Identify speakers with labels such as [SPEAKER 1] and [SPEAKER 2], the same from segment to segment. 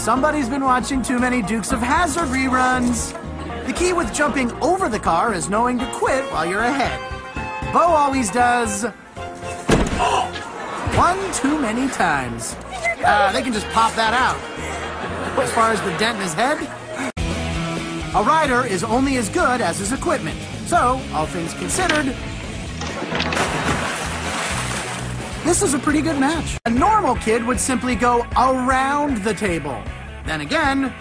[SPEAKER 1] Somebody's been watching too many Dukes of Hazzard reruns. The key with jumping over the car is knowing to quit while you're ahead. Bo always does one too many times. They can just pop that out. As far as the dent in his head, a rider is only as good as his equipment. So, all things considered, this is a pretty good match. A normal kid would simply go around the table. Then again,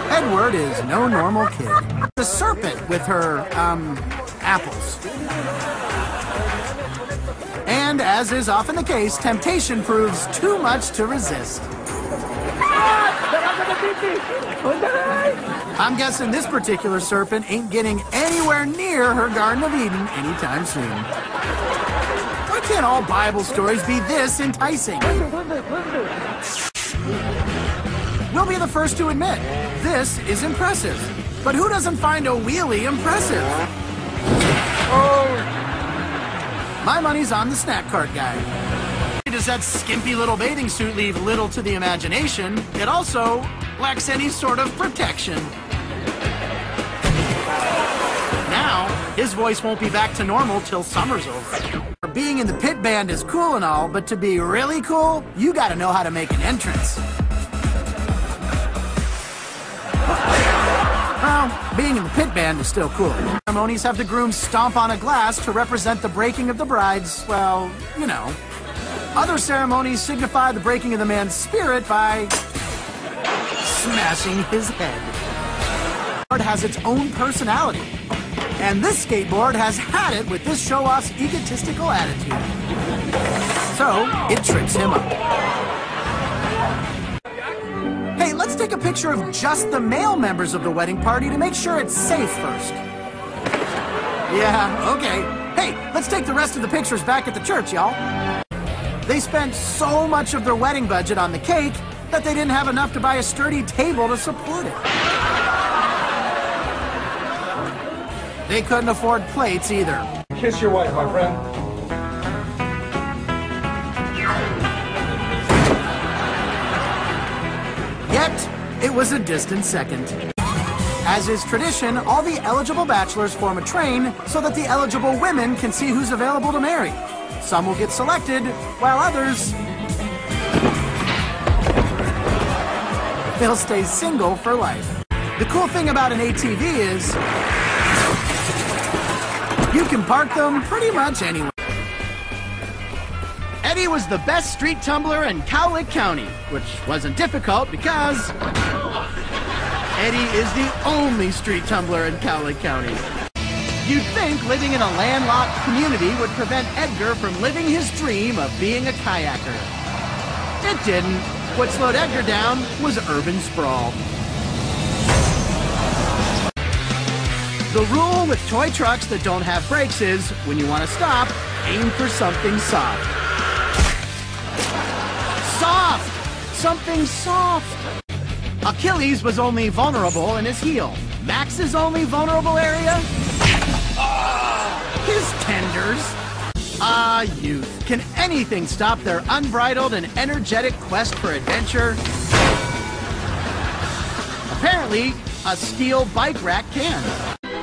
[SPEAKER 1] Edward is no normal kid. The serpent with her, apples. And as is often the case, temptation proves too much to resist. I'm guessing this particular serpent ain't getting anywhere near her Garden of Eden anytime soon. Why can't all Bible stories be this enticing? We'll be the first to admit, this is impressive. But who doesn't find a wheelie impressive? Oh. My money's on the snack cart guy. Does that skimpy little bathing suit leave little to the imagination? It also lacks any sort of protection. Now, his voice won't be back to normal till summer's over. Being in the pit band is cool and all, but to be really cool, you gotta know how to make an entrance. Well, being in the pit band is still cool. Ceremonies have the groom stomp on a glass to represent the breaking of the bride's, well, you know. Other ceremonies signify the breaking of the man's spirit by smashing his head. It has its own personality. And this skateboard has had it with this show-off's egotistical attitude. So, it trips him up. Hey, let's take a picture of just the male members of the wedding party to make sure it's safe first. Yeah, okay. Hey, let's take the rest of the pictures back at the church, y'all. They spent so much of their wedding budget on the cake that they didn't have enough to buy a sturdy table to support it. They couldn't afford plates either.
[SPEAKER 2] Kiss your wife, my friend.
[SPEAKER 1] Yet, it was a distant second. As is tradition, all the eligible bachelors form a train so that the eligible women can see who's available to marry. Some will get selected, while others, they'll stay single for life. The cool thing about an ATV is you can park them pretty much anywhere. Eddie was the best street tumbler in Cowlick County, which wasn't difficult because Eddie is the only street tumbler in Cowlick County. You'd think living in a landlocked community would prevent Edgar from living his dream of being a kayaker. It didn't. What slowed Edgar down was urban sprawl. The rule with toy trucks that don't have brakes is, when you want to stop, aim for something soft. Soft! Something soft! Achilles was only vulnerable in his heel. Max's only vulnerable area? His tenders. Youth. Can anything stop their unbridled and energetic quest for adventure? Apparently, a steel bike rack can.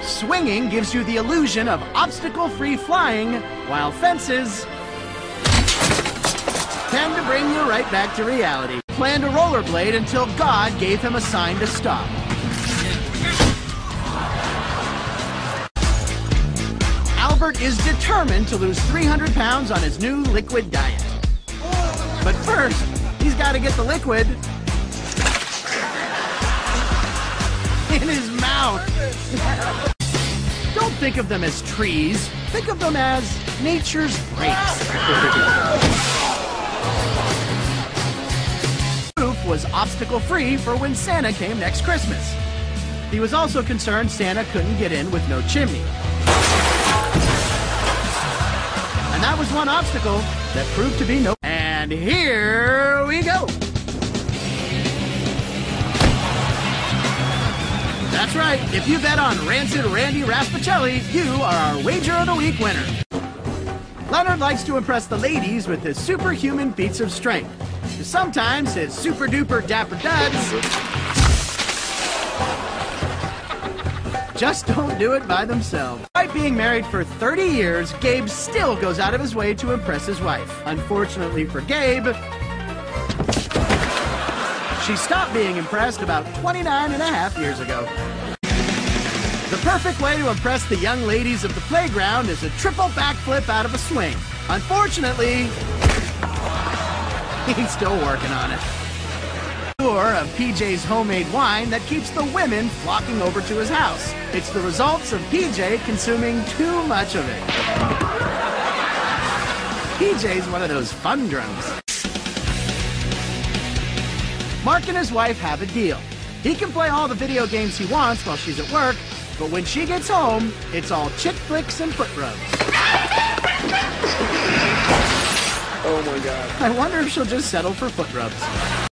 [SPEAKER 1] Swinging gives you the illusion of obstacle-free flying, while fences tend to bring you right back to reality. Planned to rollerblade until God gave him a sign to stop. Albert is determined to lose 300 pounds on his new liquid diet. But first, he's got to get the liquid in his mouth. Don't think of them as trees. Think of them as nature's brakes. Roof was obstacle-free for when Santa came next Christmas. He was also concerned Santa couldn't get in with no chimney. And that was one obstacle that proved to be no... And here we go! That's right, if you bet on Rancid Randy Raspacelli, you are our Wager of the Week winner. Leonard likes to impress the ladies with his superhuman feats of strength. Sometimes his super duper dapper duds just don't do it by themselves. Despite being married for 30 years, Gabe still goes out of his way to impress his wife. Unfortunately for Gabe, she stopped being impressed about 29 and a half years ago. The perfect way to impress the young ladies of the playground is a triple backflip out of a swing. Unfortunately, he's still working on it. Tour of PJ's homemade wine that keeps the women flocking over to his house. It's the results of PJ consuming too much of it. PJ's one of those fun drunks. Mark and his wife have a deal. He can play all the video games he wants while she's at work, but when she gets home, it's all chick flicks and foot rubs.
[SPEAKER 2] Oh my God.
[SPEAKER 1] I wonder if she'll just settle for foot rubs.